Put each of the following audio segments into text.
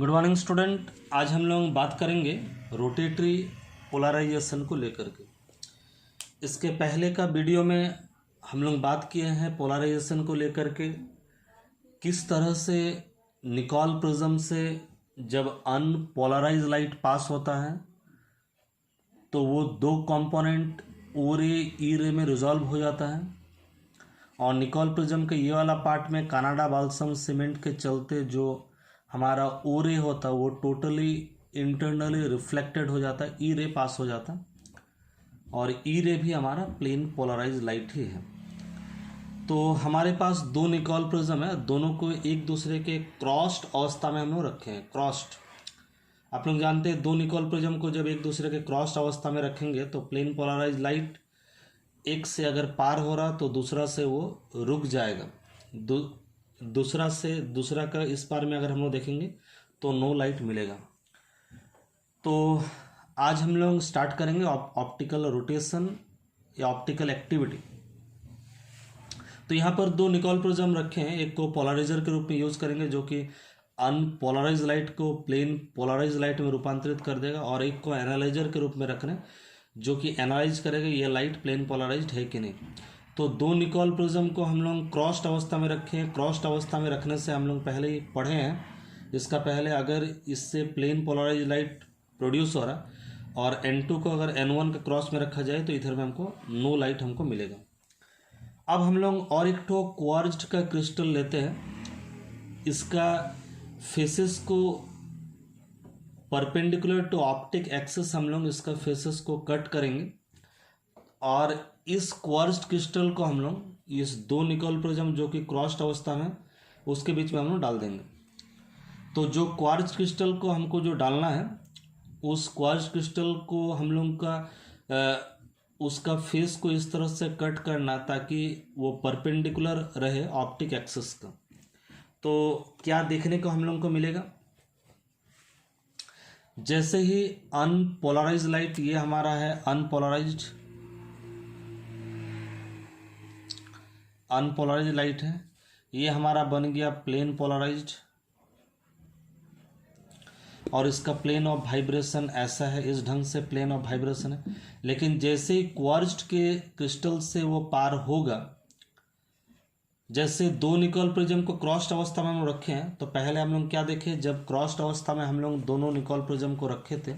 Good morning student. आज हम लोग बात करेंगे रोटेटरी पोलराइजेशन को लेकर के। इसके पहले का वीडियो में हम लोग बात किए हैं पोलराइजेशन को लेकर के, किस तरह से निकोल प्रिज्म से जब अनपोलराइज लाइट पास होता है तो वो दो कंपोनेंट ओ रे ई रे में रिजॉल्व हो जाता है, और निकोल प्रिज्म के ये वाला पार्ट में कनाडा बाल्सम सीमेंट के चलते जो हमारा ओ रे होता है वो टोटली इंटरनली रिफ्लेक्टेड हो जाता है, ई रे पास हो जाता है, और ई रे भी हमारा प्लेन पोलराइज लाइट ही है। तो हमारे पास दो निकोल प्रिज्म है, दोनों को एक दूसरे के क्रॉस्ड अवस्था में हम लोग रखे हैं। क्रॉस्ड, आप लोग जानते हैं दो निकोल प्रिज्म को जब एक दूसरे के क्रॉस्ड अवस्था में रखेंगे तो प्लेन पोलराइज लाइट एक से अगर पार हो रहा तो दूसरा से वो रुक जाएगा, दूसरा का इस पार में अगर हम लोग देखेंगे तो नो लाइट मिलेगा। तो आज हम लोग स्टार्ट करेंगे ऑप्टिकल रोटेशन या ऑप्टिकल एक्टिविटी। तो यहाँ पर दो निकोल प्रिज्म रखे हैं, एक को पोलराइजर के रूप में यूज करेंगे जो कि अनपोलराइज लाइट को प्लेन पोलराइज लाइट में रूपांतरित कर देगा, और एक को एनालाइजर के रूप में रख रहे हैं जो कि एनालाइज करेगा ये लाइट प्लेन पोलराइज्ड है कि नहीं। तो दो निकोल प्रिज्म को हम लोग क्रॉस्ड अवस्था में रखे हैं। क्रॉस्ड अवस्था में रखने से हम लोग पहले ही पढ़े हैं, इसका पहले अगर इससे प्लेन पोलराइज लाइट प्रोड्यूस हो रहा और N2 को अगर N1 के क्रॉस में रखा जाए तो इधर में हमको नो लाइट हमको मिलेगा। अब हम लोग और एक ठो क्वार्ट्ज का क्रिस्टल लेते हैं, इसका फेसेस को परपेंडिकुलर टू ऑप्टिक एक्सिस हम लोग इसका फेसेस को कट करेंगे, और इस क्वार्ट्ज क्रिस्टल को हम लोग इस दो निकोल प्रिज्म जो कि क्रॉस्ड अवस्था में उसके बीच में हम लोग डाल देंगे। तो जो क्वार्ट्ज क्रिस्टल को हमको जो डालना है उस क्वार्ट्ज क्रिस्टल को हम लोग का उसका फेस को इस तरह से कट करना ताकि वो परपेंडिकुलर रहे ऑप्टिक एक्सिस का। तो क्या देखने को हम लोग को मिलेगा, जैसे ही अनपोलराइज लाइट, ये हमारा है अनपोलराइज लाइट है, ये हमारा बन गया प्लेन पोलराइज्ड, और इसका प्लेन ऑफ वाइब्रेशन ऐसा है, इस ढंग से प्लेन ऑफ वाइब्रेशन है। लेकिन जैसे ही क्वार्ट्ज के क्रिस्टल से वो पार होगा, जैसे दो निकोल प्रिज्म को क्रॉस्ड अवस्था में हम रखे हैं, तो पहले हम लोग क्या देखे, जब क्रॉस्ड अवस्था में हम लोग दोनों निकोल प्रिज्म को रखे थे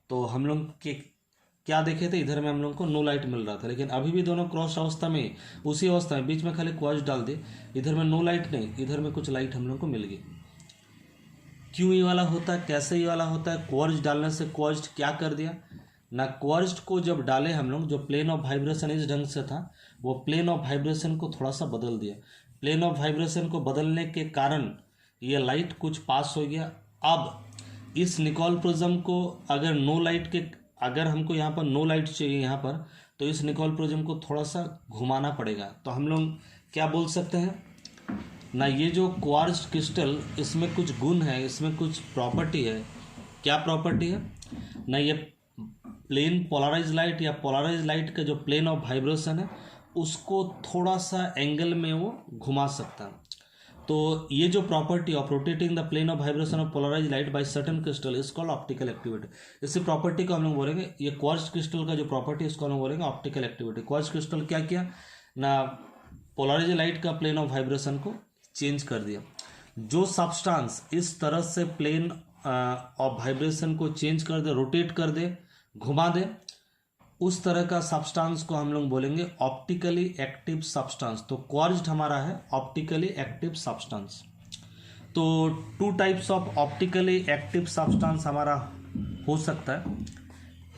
तो हम लोग के क्या देखे थे, इधर में हम लोग को नो लाइट मिल रहा था। लेकिन अभी भी दोनों क्रॉस्ड अवस्था में, उसी अवस्था में बीच में खाली क्वार्ट्ज डाल दे, इधर में नो लाइट नहीं, इधर में कुछ लाइट हम लोग को मिल गई। क्यों ये वाला होता है, कैसे ये वाला होता है? क्वार्ट्ज डालने से क्वार्ट्ज क्या कर दिया ना, क्वार्ट्ज को जब डाले हम लोग, जो प्लेन ऑफ वाइब्रेशन इस ढंग से था वो प्लेन ऑफ वाइब्रेशन को थोड़ा सा बदल दिया। प्लेन ऑफ वाइब्रेशन को बदलने के कारण ये लाइट कुछ पास हो गया। अब इस निकोल प्रिज्म को अगर नो लाइट के, अगर हमको यहाँ पर नो लाइट चाहिए यहाँ पर, तो इस निकोल प्रिज्म को थोड़ा सा घुमाना पड़ेगा। तो हम लोग क्या बोल सकते हैं ना, ये जो क्वार्ट्ज क्रिस्टल, इसमें कुछ गुण है, इसमें कुछ प्रॉपर्टी है। क्या प्रॉपर्टी है ना, ये प्लेन पोलराइज लाइट या पोलराइज लाइट का जो प्लेन ऑफ वाइब्रेशन है उसको थोड़ा सा एंगल में वो घुमा सकता है। तो ये जो property of rotating the plane of vibration of polarise light by certain crystal is called optical activity. इसी प्रॉपर्टी को हम लोग बोलेंगे, ये क्वार्ट्ज क्रिस्टल का जो प्रॉपर्टी इसको हम लोग बोलेंगे ऑप्टिकल एक्टिविटी। क्वार्ट्ज क्रिस्टल क्या किया ना, पोलराइज लाइट का प्लेन ऑफ वाइब्रेशन को चेंज कर दिया। जो सब्सटेंस इस तरह से प्लेन ऑफ वाइब्रेशन को चेंज कर दे, रोटेट कर दे, घुमा दे, उस तरह का सब्सटेंस को हम लोग बोलेंगे ऑप्टिकली एक्टिव सब्सटेंस। तो क्वार्ट्ज हमारा है ऑप्टिकली एक्टिव सब्सटेंस। तो two types of optically active substance हमारा हो सकता है।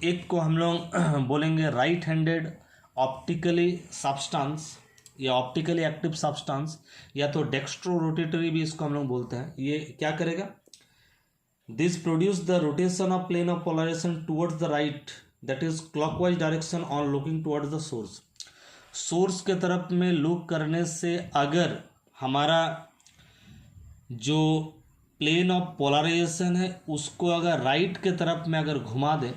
एक को हम लोग बोलेंगे राइट हैंडेड ऑप्टिकली सब्सटेंस या ऑप्टिकली एक्टिव सब्सटेंस, या तो डेक्स्ट्रो रोटेटरी भी इसको हम लोग बोलते हैं। ये क्या करेगा, this produce the rotation of plane of polarisation towards the right, that is clockwise direction on looking towards the source. Source के तरफ में लुक करने से अगर हमारा जो प्लेन ऑफ पोलराइजेशन है उसको अगर राइट के तरफ में अगर घुमा दे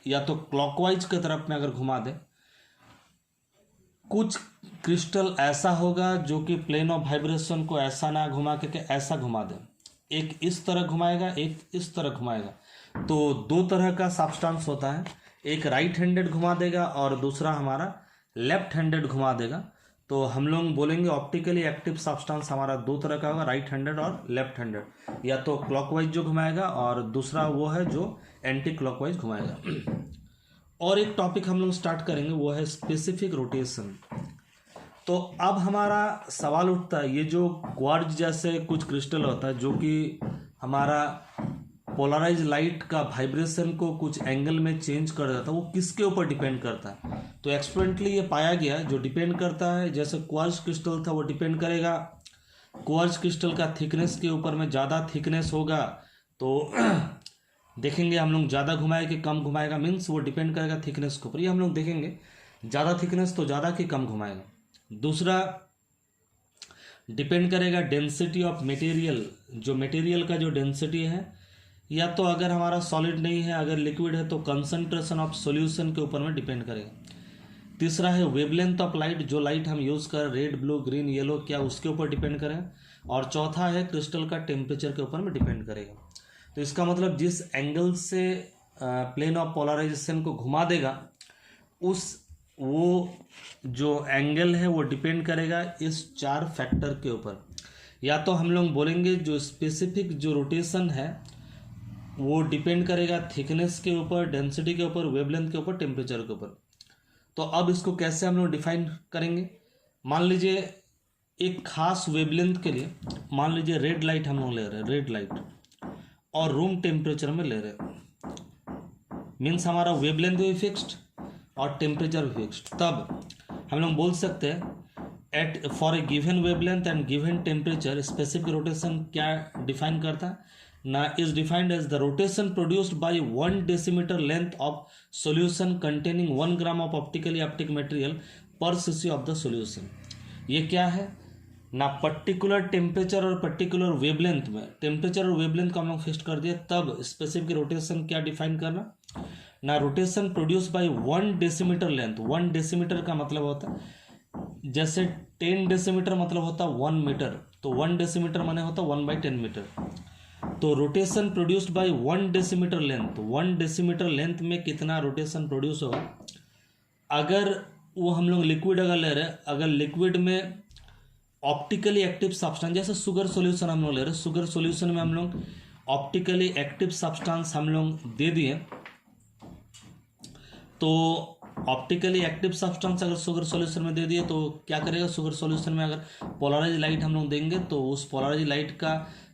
या तो क्लॉकवाइज के तरफ में अगर घुमा दे, कुछ क्रिस्टल ऐसा होगा जो कि प्लेन ऑफ वाइब्रेशन को ऐसा ना घुमा के ऐसा घुमा दे, एक इस तरह घुमाएगा, एक इस तरह घुमाएगा। तो दो तरह का सब्सटेंस होता है, एक राइट हैंडेड घुमा देगा और दूसरा हमारा लेफ्ट हैंडेड घुमा देगा। तो हम लोग बोलेंगे ऑप्टिकली एक्टिव सब्सटेंस हमारा दो तरह का होगा, राइट हैंडेड और लेफ्ट हैंडेड। या तो क्लॉकवाइज जो घुमाएगा और दूसरा वो है जो एंटी क्लॉकवाइज घुमाएगा। और एक टॉपिक हम लोग स्टार्ट करेंगे, वो है स्पेसिफिक रोटेशन। तो अब हमारा सवाल उठता है, ये जो क्वार्ट्ज जैसे कुछ क्रिस्टल होता है जो कि हमारा पोलराइज लाइट का वाइब्रेशन को कुछ एंगल में चेंज कर देता है, वो किसके ऊपर डिपेंड करता है? तो एक्सपेरिमेंटली ये पाया गया जो डिपेंड करता है, जैसे क्वार्ट्ज क्रिस्टल था वो डिपेंड करेगा क्वार्ट्ज क्रिस्टल का थिकनेस के ऊपर में। ज़्यादा थिकनेस होगा तो देखेंगे हम लोग ज़्यादा घुमाएगा कि कम घुमाएगा, मीन्स वो डिपेंड करेगा थिकनेस के ऊपर, ये हम लोग देखेंगे। ज़्यादा थिकनेस तो ज़्यादा कि कम घुमाएगा। दूसरा डिपेंड करेगा डेंसिटी ऑफ मटेरियल, जो मटेरियल का जो डेंसिटी है, या तो अगर हमारा सॉलिड नहीं है, अगर लिक्विड है तो कंसंट्रेशन ऑफ सॉल्यूशन के ऊपर में डिपेंड करेगा। तीसरा है वेवलेंथ ऑफ लाइट, जो लाइट हम यूज़ कर रेड ब्लू ग्रीन येलो क्या उसके ऊपर डिपेंड करेगा। और चौथा है क्रिस्टल का टेम्परेचर के ऊपर में डिपेंड करेगा। तो इसका मतलब जिस एंगल से प्लेन ऑफ पोलराइजेशन को घुमा देगा वो जो एंगल है वो डिपेंड करेगा इस चार फैक्टर के ऊपर। या तो हम लोग बोलेंगे जो स्पेसिफिक जो रोटेशन है वो डिपेंड करेगा थिकनेस के ऊपर, डेंसिटी के ऊपर, वेवलेंथ के ऊपर, टेम्परेचर के ऊपर। तो अब इसको कैसे हम लोग डिफाइन करेंगे? मान लीजिए एक खास वेवलेंथ के लिए, मान लीजिए रेड लाइट हम लोग ले रहे हैं, रेड लाइट, और रूम टेम्परेचर में ले रहे हैं, मीन्स हमारा वेवलेंथ भी फिक्स्ड और टेम्परेचर भी फिक्स्ड। तब हम लोग बोल सकते हैं at for a given wavelength and given temperature specific rotation क्या डिफाइन करता है ना, is defined as the rotation produced by 1 decimeter length of solution containing 1 gram of optically active material per cc of the solution। ये क्या है ना, particular temperature और particular wavelength में, टेम्परेचर और वेवलेंथ को हम लोग फिक्स कर दिए। तब स्पेसिफिक रोटेशन क्या डिफाइन करना ना, rotation produce by 1 decimetre length. 1 decimetre का मतलब होता है जैसे 10 डेसीमीटर मतलब होता है 1 मीटर, तो 1 डेसीमीटर माने होता है 1/10 मीटर। तो rotation produced by 1 decimetre length, 1 decimetre length में कितना रोटेशन प्रोड्यूस होगा? अगर वो हम लोग लिक्विड अगर ले रहे हैं, अगर लिक्विड में ऑप्टिकली एक्टिव सब्सटेंस जैसे शुगर सॉल्यूशन हम लोग ले रहे हैं, शुगर सॉल्यूशन में हम लोग ऑप्टिकली एक्टिव सब्सटेंस हम लोग दे दिए, तो ऑप्टिकली एक्टिव सब्सटेंस अगर शुगर सॉल्यूशन में दे दिए तो क्या करेगा? शुगर सॉल्यूशन में अगर पोलराइज लाइट हम लोग देंगे तो उस पोलराइज लाइट का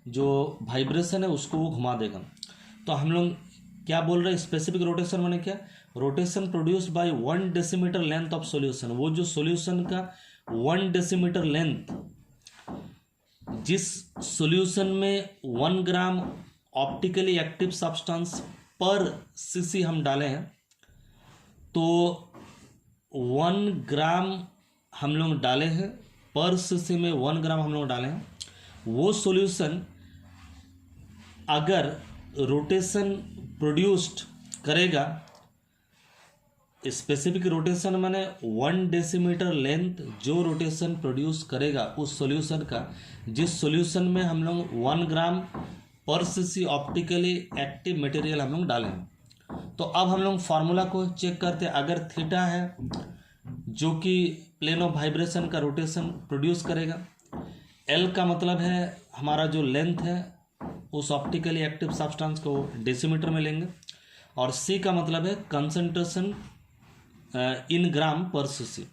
जो वाइब्रेशन है उसको वो घुमा देगा। तो हम लोग क्या बोल रहे हैं? स्पेसिफिक रोटेशन माने क्या? Rotation produced by 1 decimetre length of solution. वो जो सॉल्यूशन का 1 डेसीमीटर लेंथ, जिस सॉल्यूशन में 1 ग्राम ऑप्टिकली एक्टिव सब्सटेंस पर सीसी हम डाले हैं, तो 1 ग्राम हम लोग डाले हैं पर सीसी में 1 ग्राम हम लोग डाले हैं, वो सॉल्यूशन अगर रोटेशन प्रोड्यूस्ड करेगा, स्पेसिफिक रोटेशन माने 1 डेसीमीटर लेंथ जो रोटेशन प्रोड्यूस करेगा उस सॉल्यूशन का, जिस सॉल्यूशन में हम लोग 1 ग्राम पर सीसी ऑप्टिकली एक्टिव मटेरियल हम लोग डालें। तो अब हम लोग फार्मूला को चेक करते हैं। अगर थीटा है जो कि प्लेन ऑफ वाइब्रेशन का रोटेशन प्रोड्यूस करेगा, एल का मतलब है हमारा जो लेंथ है उस ऑप्टिकली एक्टिव सब्सटेंस को डेसीमीटर में लेंगे, और सी का मतलब है कंसंट्रेशन इन ग्राम पर सीसी।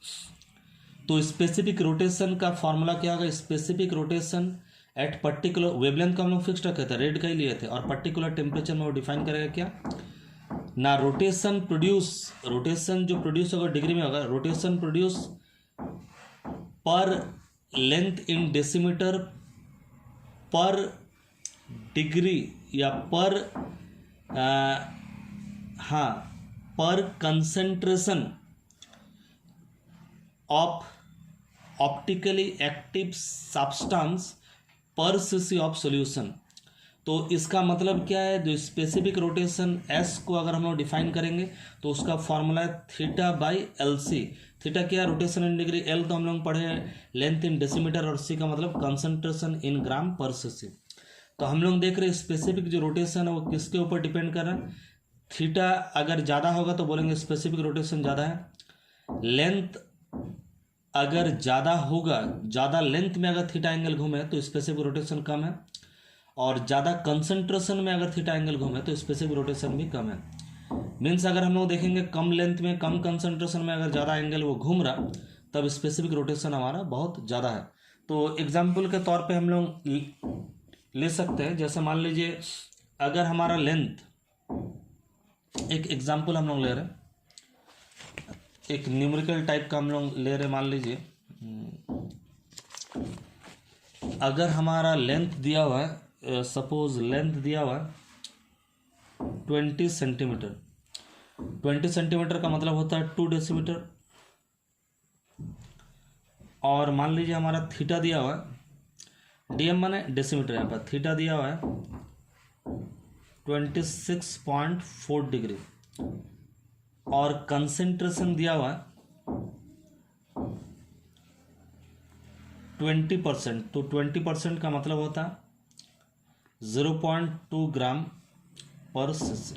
तो स्पेसिफिक रोटेशन का फॉर्मूला क्या होगा? Specific rotation at particular wavelength का हम लोग फिक्स रखे थे, रेड का ही लिए थे, और पर्टिकुलर टेम्परेचर में वो डिफाइन करेगा क्या ना, रोटेशन प्रोड्यूस, रोटेशन जो प्रोड्यूस होगा डिग्री में होगा, रोटेशन प्रोड्यूस पर लेंथ इन डेसीमीटर पर डिग्री या पर पर concentration of optically active substance पर सीसी ऑफ सॉल्यूशन। तो इसका मतलब क्या है? जो स्पेसिफिक रोटेशन एस को अगर हम लोग डिफाइन करेंगे तो उसका फॉर्मूला है theta by L C. Theta क्या? रोटेशन इन डिग्री, एल तो हम लोग पढ़े लेंथ इन डेसीमीटर, और सी का मतलब कंसंट्रेशन इन ग्राम पर सीसी। तो हम लोग देख रहे हैं स्पेसिफिक जो रोटेशन है वो किसके ऊपर डिपेंड कर रहा है। थीटा अगर ज़्यादा होगा तो बोलेंगे स्पेसिफिक रोटेशन ज़्यादा है। लेंथ अगर ज़्यादा होगा, ज़्यादा लेंथ में अगर थीटा एंगल घूमे तो स्पेसिफिक रोटेशन कम है, और ज़्यादा कंसंट्रेशन में अगर थीटा एंगल घूमे तो स्पेसिफिक रोटेशन भी कम है। मीन्स अगर हम लोग देखेंगे कम लेंथ में कम कंसंट्रेशन में अगर ज़्यादा एंगल वो घूम रहा तब स्पेसिफिक रोटेशन हमारा बहुत ज़्यादा है। तो एग्जाम्पल के तौर पे हम लोग ले सकते हैं, जैसे मान लीजिए अगर हमारा लेंथ, एक एग्जाम्पल हम लोग ले रहे हैं, एक न्यूमेरिकल टाइप का हम लोग ले रहे, मान लीजिए अगर हमारा लेंथ दिया हुआ है, सपोज लेंथ दिया हुआ है 20 सेंटीमीटर। 20 सेंटीमीटर का मतलब होता है 2 डेसीमीटर। और मान लीजिए हमारा थीटा दिया हुआ है, डीएम माने डेसीमीटर, यहाँ पर थीटा दिया हुआ है 26.4 डिग्री, और कंसेंट्रेशन दिया हुआ है 20%। तो 20% का मतलब होता है 0.2 ग्राम पर सीसी।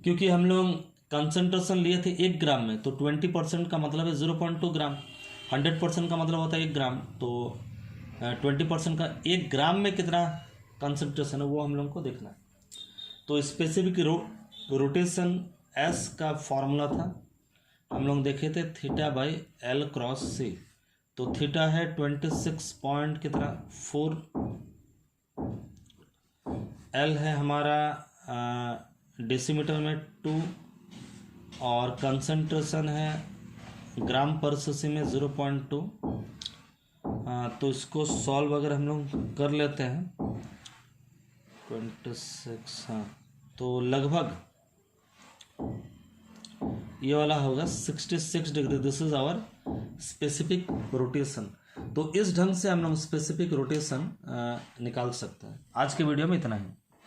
क्योंकि हम लोग कंसंट्रेशन लिए थे 1 ग्राम में, तो 20% का मतलब है 0.2 ग्राम। 100% का मतलब होता है 1 ग्राम, तो 20% का 1 ग्राम में कितना कंसंट्रेशन है वो हम लोग को देखना है। तो स्पेसिफिक रोटेशन एस का फॉर्मूला था, हम लोग देखे थे थीटा बाई एल क्रॉस सी। तो थीटा है 26.4, एल है हमारा डेसीमीटर में 2, और कंसंट्रेशन है ग्राम पर सीसी में 0.2। तो इसको सॉल्व अगर हम लोग कर लेते हैं 26, हाँ, तो लगभग ये वाला होगा 66 degree. This is our specific rotation. तो इस ढंग से हम लोग स्पेसिफिक रोटेशन निकाल सकते हैं। आज के वीडियो में इतना ही।